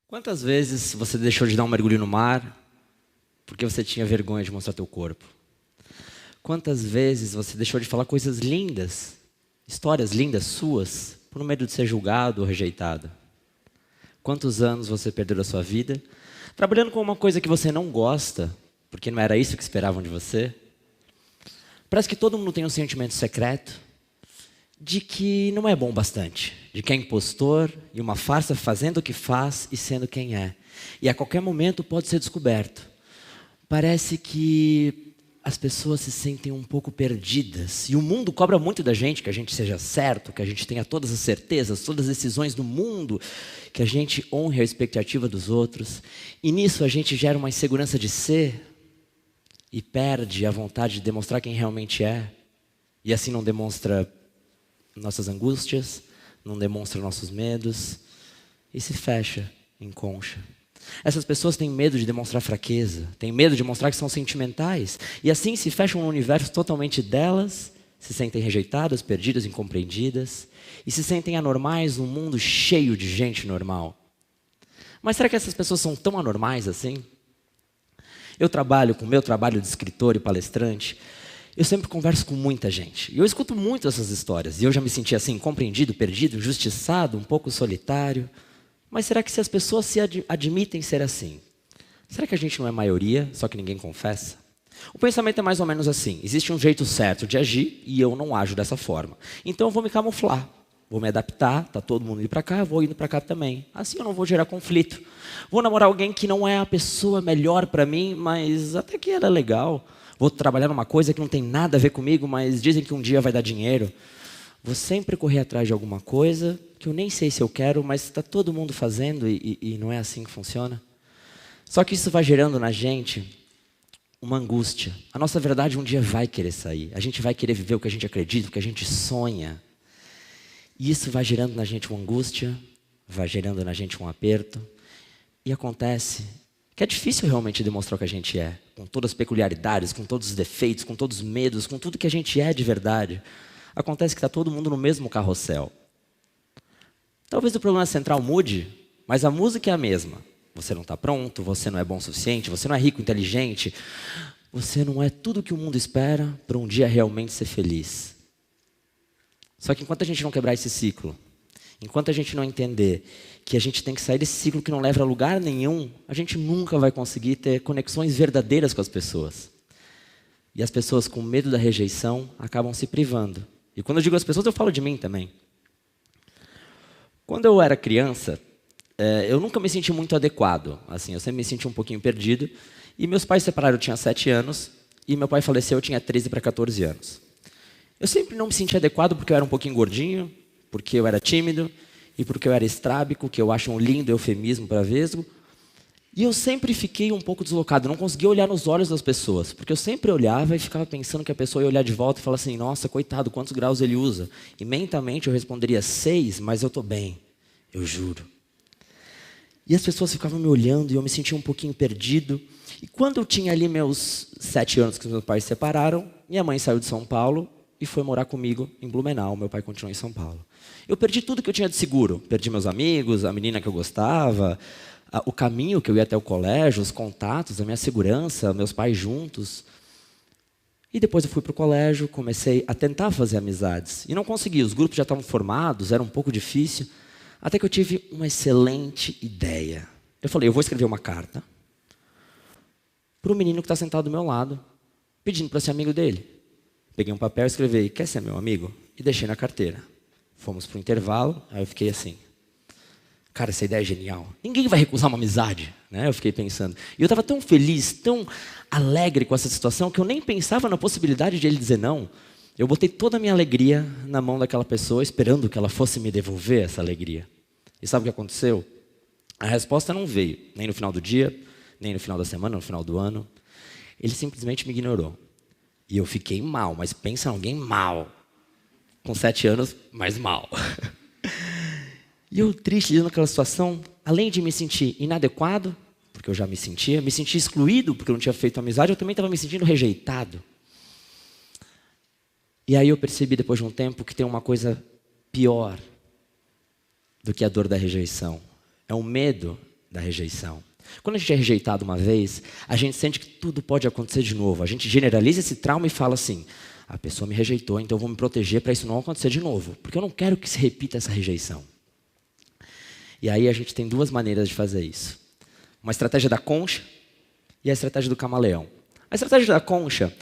Quantas vezes você deixou de dar um mergulho no mar porque você tinha vergonha de mostrar teu corpo? Quantas vezes você deixou de falar coisas lindas, histórias lindas suas, por medo de ser julgado ou rejeitado? Quantos anos você perdeu da sua vida trabalhando com uma coisa que você não gosta, porque não era isso que esperavam de você? Parece que todo mundo tem um sentimento secreto de que não é bom bastante, de que é impostor e uma farsa fazendo o que faz e sendo quem é. E a qualquer momento pode ser descoberto. Parece que as pessoas se sentem um pouco perdidas. E o mundo cobra muito da gente, que a gente seja certo, que a gente tenha todas as certezas, todas as decisões do mundo, que a gente honre a expectativa dos outros. E nisso a gente gera uma insegurança de ser e perde a vontade de demonstrar quem realmente é. E assim não demonstra nossas angústias, não demonstra nossos medos e se fecha em concha. Essas pessoas têm medo de demonstrar fraqueza, têm medo de mostrar que são sentimentais e assim se fecham num universo totalmente delas, se sentem rejeitadas, perdidas, incompreendidas e se sentem anormais num mundo cheio de gente normal. Mas será que essas pessoas são tão anormais assim? Eu trabalho com o meu trabalho de escritor e palestrante. Eu sempre converso com muita gente. E eu escuto muito essas histórias. E eu já me senti assim, incompreendido, perdido, injustiçado, um pouco solitário. Mas será que se as pessoas se admitem ser assim? Será que a gente não é maioria, só que ninguém confessa? O pensamento é mais ou menos assim. Existe um jeito certo de agir e eu não ajo dessa forma. Então eu vou me camuflar. Vou me adaptar, tá todo mundo indo para cá, eu vou indo para cá também. Assim eu não vou gerar conflito. Vou namorar alguém que não é a pessoa melhor para mim, mas até que ela é legal. Vou trabalhar numa coisa que não tem nada a ver comigo, mas dizem que um dia vai dar dinheiro. Vou sempre correr atrás de alguma coisa que eu nem sei se eu quero, mas está todo mundo fazendo e não é assim que funciona. Só que isso vai gerando na gente uma angústia. A nossa verdade um dia vai querer sair. A gente vai querer viver o que a gente acredita, o que a gente sonha. E isso vai gerando na gente uma angústia, vai gerando na gente um aperto. E acontece que é difícil realmente demonstrar o que a gente é, com todas as peculiaridades, com todos os defeitos, com todos os medos, com tudo que a gente é de verdade. Acontece que está todo mundo no mesmo carrossel. Talvez o problema central mude, mas a música é a mesma. Você não está pronto, você não é bom o suficiente, você não é rico, inteligente. Você não é tudo o que o mundo espera para um dia realmente ser feliz. Só que enquanto a gente não quebrar esse ciclo, enquanto a gente não entender que a gente tem que sair desse ciclo que não leva a lugar nenhum, a gente nunca vai conseguir ter conexões verdadeiras com as pessoas. E as pessoas com medo da rejeição acabam se privando. E quando eu digo as pessoas, eu falo de mim também. Quando eu era criança, eu nunca me senti muito adequado. Assim, eu sempre me senti um pouquinho perdido. E meus pais se separaram, eu tinha 7 anos. E meu pai faleceu, eu tinha 13 para 14 anos. Eu sempre não me senti adequado porque eu era um pouquinho gordinho, porque eu era tímido e porque eu era estrábico, que eu acho um lindo eufemismo para vesgo. E eu sempre fiquei um pouco deslocado, não conseguia olhar nos olhos das pessoas, porque eu sempre olhava e ficava pensando que a pessoa ia olhar de volta e falar assim, nossa, coitado, quantos graus ele usa? E mentalmente eu responderia 6, mas eu estou bem, eu juro. E as pessoas ficavam me olhando e eu me sentia um pouquinho perdido. E quando eu tinha ali meus 7 anos que os meus pais se separaram, minha mãe saiu de São Paulo e foi morar comigo em Blumenau. Meu pai continuou em São Paulo. Eu perdi tudo que eu tinha de seguro. Perdi meus amigos, a menina que eu gostava, o caminho que eu ia até o colégio, os contatos, a minha segurança, meus pais juntos. E depois eu fui para o colégio, comecei a tentar fazer amizades. E não consegui, os grupos já estavam formados, era um pouco difícil. Até que eu tive uma excelente ideia. Eu falei, eu vou escrever uma carta para o menino que está sentado do meu lado, pedindo para ser amigo dele. Peguei um papel e escrevi, quer ser meu amigo? E deixei na carteira. Fomos para o intervalo, aí eu fiquei assim, cara, essa ideia é genial. Ninguém vai recusar uma amizade, né? Eu fiquei pensando. E eu estava tão feliz, tão alegre com essa situação, que eu nem pensava na possibilidade de ele dizer não. Eu botei toda a minha alegria na mão daquela pessoa, esperando que ela fosse me devolver essa alegria. E sabe o que aconteceu? A resposta não veio, nem no final do dia, nem no final da semana, no final do ano. Ele simplesmente me ignorou. E eu fiquei mal, mas pensa em alguém mal. Com 7 anos, mais mal. E eu triste naquela situação, além de me sentir inadequado, porque eu já me senti excluído, porque eu não tinha feito amizade, eu também estava me sentindo rejeitado. E aí eu percebi depois de um tempo que tem uma coisa pior do que a dor da rejeição. É o medo da rejeição. Quando a gente é rejeitado uma vez, a gente sente que tudo pode acontecer de novo. A gente generaliza esse trauma e fala assim, a pessoa me rejeitou, então eu vou me proteger para isso não acontecer de novo. Porque eu não quero que se repita essa rejeição. E aí a gente tem duas maneiras de fazer isso. Uma estratégia da concha e a estratégia do camaleão. A estratégia da concha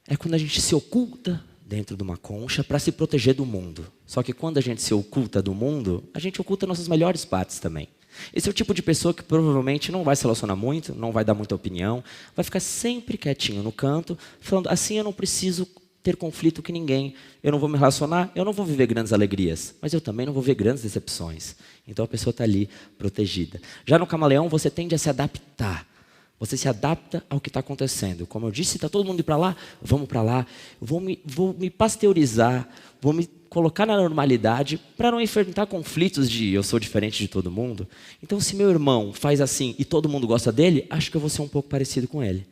é quando a gente se oculta dentro de uma concha para se proteger do mundo. Só que quando a gente se oculta do mundo, a gente oculta nossas melhores partes também. Esse é o tipo de pessoa que provavelmente não vai se relacionar muito, não vai dar muita opinião, vai ficar sempre quietinho no canto, falando assim eu não preciso ter conflito com ninguém, eu não vou me relacionar, eu não vou viver grandes alegrias, mas eu também não vou ver grandes decepções. Então a pessoa está ali protegida. Já no camaleão você tende a se adaptar. Você se adapta ao que está acontecendo. Como eu disse, está todo mundo indo para lá, vamos para lá. Vou me pasteurizar, vou me colocar na normalidade para não enfrentar conflitos de eu sou diferente de todo mundo. Então, se meu irmão faz assim e todo mundo gosta dele, acho que eu vou ser um pouco parecido com ele.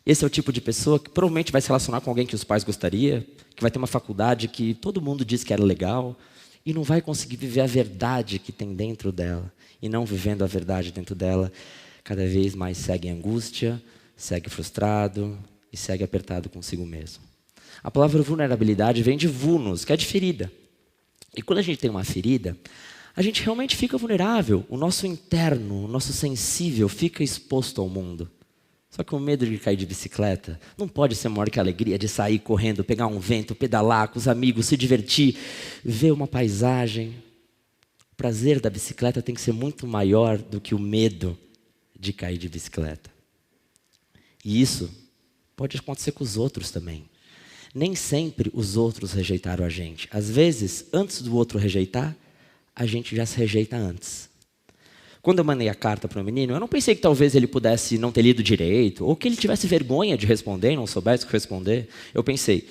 Esse é o tipo de pessoa que provavelmente vai se relacionar com alguém que os pais gostariam, que vai ter uma faculdade que todo mundo diz que era legal e não vai conseguir viver a verdade que tem dentro dela. E não vivendo a verdade dentro dela, cada vez mais segue em angústia, segue frustrado e segue apertado consigo mesmo. A palavra vulnerabilidade vem de vulnus, que é de ferida. E quando a gente tem uma ferida, a gente realmente fica vulnerável. O nosso interno, o nosso sensível fica exposto ao mundo. Só que o medo de cair de bicicleta não pode ser maior que a alegria de sair correndo, pegar um vento, pedalar com os amigos, se divertir, ver uma paisagem. O prazer da bicicleta tem que ser muito maior do que o medo de cair de bicicleta. E isso pode acontecer com os outros também. Nem sempre os outros rejeitaram a gente. Às vezes, antes do outro rejeitar, a gente já se rejeita antes. Quando eu mandei a carta para o menino, eu não pensei que talvez ele pudesse não ter lido direito, ou que ele tivesse vergonha de responder e não soubesse o que responder. Eu pensei,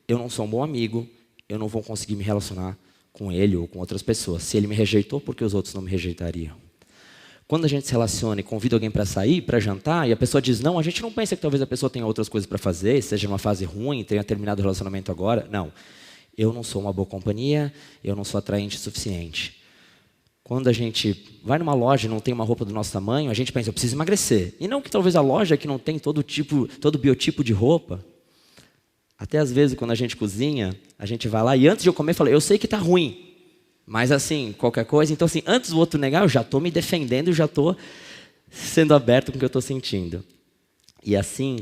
eu não sou um bom amigo, eu não vou conseguir me relacionar com ele ou com outras pessoas. Se ele me rejeitou, por que os outros não me rejeitariam? Quando a gente se relaciona e convida alguém para sair, para jantar, e a pessoa diz não, a gente não pensa que talvez a pessoa tenha outras coisas para fazer, seja uma fase ruim, tenha terminado o relacionamento agora. Não, eu não sou uma boa companhia, eu não sou atraente o suficiente. Quando a gente vai numa loja e não tem uma roupa do nosso tamanho, a gente pensa, eu preciso emagrecer. E não que talvez a loja que não tem todo biotipo de roupa. Até às vezes, quando a gente cozinha, a gente vai lá e antes de eu comer, fala, eu sei que está ruim. Mas assim, qualquer coisa. Então assim, antes do outro negar, eu já estou me defendendo, já estou sendo aberto com o que eu estou sentindo. E assim,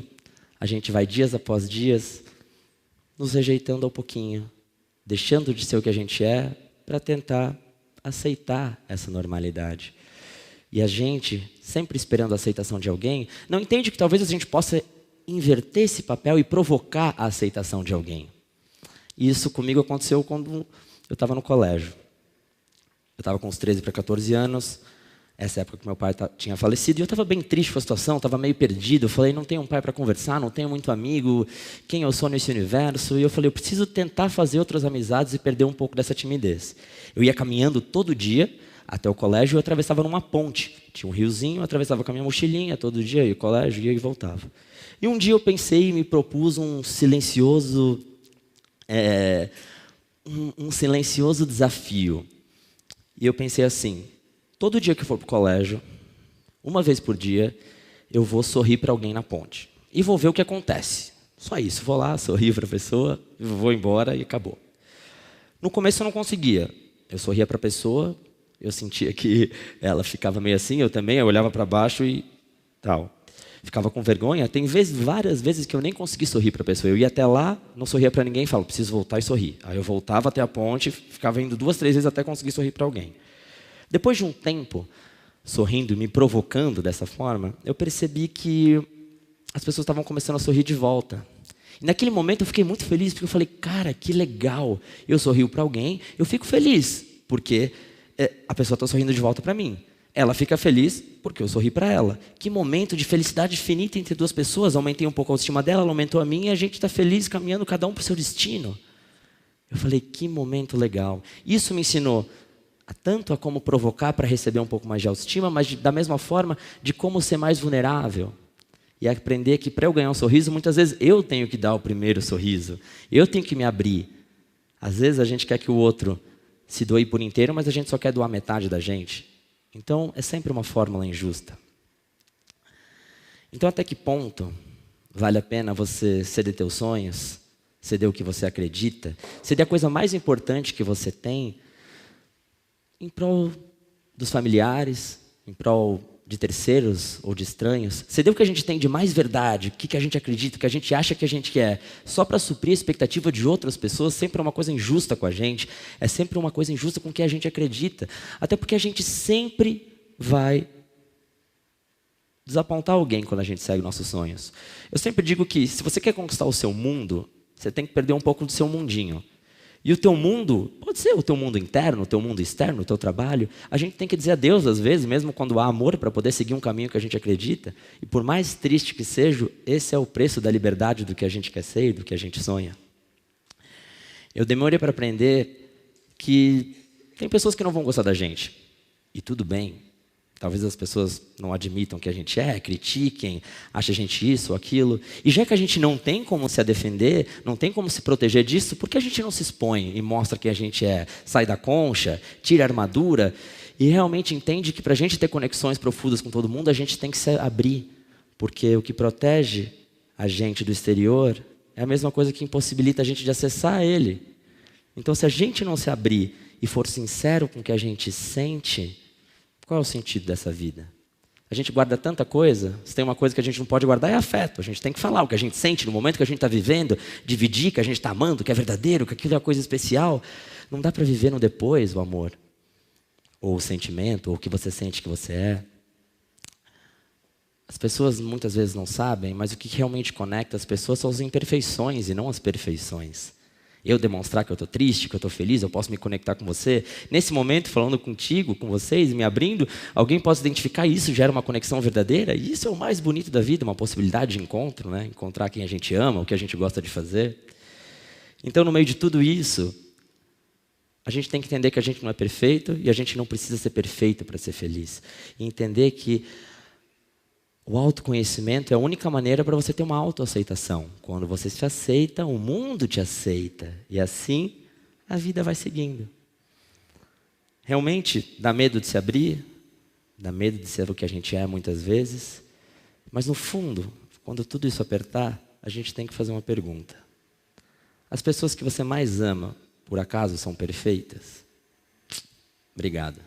a gente vai dias após dias, nos rejeitando ao pouquinho. Deixando de ser o que a gente é, para tentar aceitar essa normalidade. E a gente, sempre esperando a aceitação de alguém, não entende que talvez a gente possa inverter esse papel e provocar a aceitação de alguém. E isso comigo aconteceu quando eu estava no colégio. Eu estava com uns 13 para 14 anos, essa época que meu pai tinha falecido, e eu estava bem triste com a situação, estava meio perdido. Eu falei, não tenho um pai para conversar, não tenho muito amigo, quem eu sou nesse universo? E eu falei, eu preciso tentar fazer outras amizades e perder um pouco dessa timidez. Eu ia caminhando todo dia até o colégio e eu atravessava numa ponte. Tinha um riozinho, eu atravessava com a minha mochilinha todo dia, ia ao colégio, ia e voltava. E um dia eu pensei e me propus um silencioso desafio. E eu pensei assim, todo dia que eu for para o colégio, uma vez por dia, eu vou sorrir para alguém na ponte. E vou ver o que acontece. Só isso, vou lá, sorrio para a pessoa, vou embora e acabou. No começo eu não conseguia. Eu sorria para a pessoa, eu sentia que ela ficava meio assim, eu também, eu olhava para baixo e tal. Ficava com vergonha. Tem várias vezes que eu nem consegui sorrir para a pessoa. Eu ia até lá, não sorria para ninguém e falava, preciso voltar e sorrir. Aí eu voltava até a ponte, ficava indo 2, 3 vezes até conseguir sorrir para alguém. Depois de um tempo, sorrindo e me provocando dessa forma, eu percebi que as pessoas estavam começando a sorrir de volta. E naquele momento eu fiquei muito feliz, porque eu falei, cara, que legal. Eu sorrio para alguém, eu fico feliz, porque a pessoa está sorrindo de volta para mim. Ela fica feliz porque eu sorri para ela. Que momento de felicidade infinita entre duas pessoas. Aumentei um pouco a autoestima dela, ela aumentou a minha e a gente está feliz caminhando cada um para o seu destino. Eu falei, que momento legal. Isso me ensinou tanto a como provocar para receber um pouco mais de autoestima, mas da mesma forma de como ser mais vulnerável. E aprender que para eu ganhar um sorriso, muitas vezes eu tenho que dar o primeiro sorriso. Eu tenho que me abrir. Às vezes a gente quer que o outro se doe por inteiro, mas a gente só quer doar metade da gente. Então, é sempre uma fórmula injusta. Então, até que ponto vale a pena você ceder teus sonhos, ceder o que você acredita, ceder a coisa mais importante que você tem, em prol dos familiares, em prol de terceiros ou de estranhos, ceder o que a gente tem de mais verdade, o que a gente acredita, o que a gente acha que a gente quer, só para suprir a expectativa de outras pessoas, sempre é uma coisa injusta com a gente, é sempre uma coisa injusta com o que a gente acredita. Até porque a gente sempre vai desapontar alguém quando a gente segue nossos sonhos. Eu sempre digo que se você quer conquistar o seu mundo, você tem que perder um pouco do seu mundinho. E o teu mundo, pode ser o teu mundo interno, o teu mundo externo, o teu trabalho, a gente tem que dizer adeus às vezes, mesmo quando há amor, para poder seguir um caminho que a gente acredita. E por mais triste que seja, esse é o preço da liberdade do que a gente quer ser e do que a gente sonha. Eu demorei para aprender que tem pessoas que não vão gostar da gente. E tudo bem. Talvez as pessoas não admitam que a gente é, critiquem, achem a gente isso ou aquilo. E já que a gente não tem como se defender, não tem como se proteger disso, por que a gente não se expõe e mostra quem a gente é? Sai da concha, tira a armadura e realmente entende que para a gente ter conexões profundas com todo mundo, a gente tem que se abrir. Porque o que protege a gente do exterior é a mesma coisa que impossibilita a gente de acessar ele. Então, se a gente não se abrir e for sincero com o que a gente sente, qual é o sentido dessa vida? A gente guarda tanta coisa, se tem uma coisa que a gente não pode guardar é afeto. A gente tem que falar o que a gente sente no momento que a gente está vivendo, dividir que a gente está amando, que é verdadeiro, que aquilo é uma coisa especial. Não dá para viver no depois o amor, ou o sentimento, ou o que você sente que você é. As pessoas muitas vezes não sabem, mas o que realmente conecta as pessoas são as imperfeições e não as perfeições. Eu demonstrar que eu estou triste, que eu estou feliz, eu posso me conectar com você. Nesse momento, falando contigo, com vocês, me abrindo, alguém pode identificar isso, gera uma conexão verdadeira. E isso é o mais bonito da vida, uma possibilidade de encontro, né? Encontrar quem a gente ama, o que a gente gosta de fazer. Então, no meio de tudo isso, a gente tem que entender que a gente não é perfeito e a gente não precisa ser perfeito para ser feliz. E entender que o autoconhecimento é a única maneira para você ter uma autoaceitação. Quando você se aceita, o mundo te aceita. E assim, a vida vai seguindo. Realmente, dá medo de se abrir, dá medo de ser o que a gente é muitas vezes. Mas no fundo, quando tudo isso apertar, a gente tem que fazer uma pergunta. As pessoas que você mais ama, por acaso, são perfeitas? Obrigado.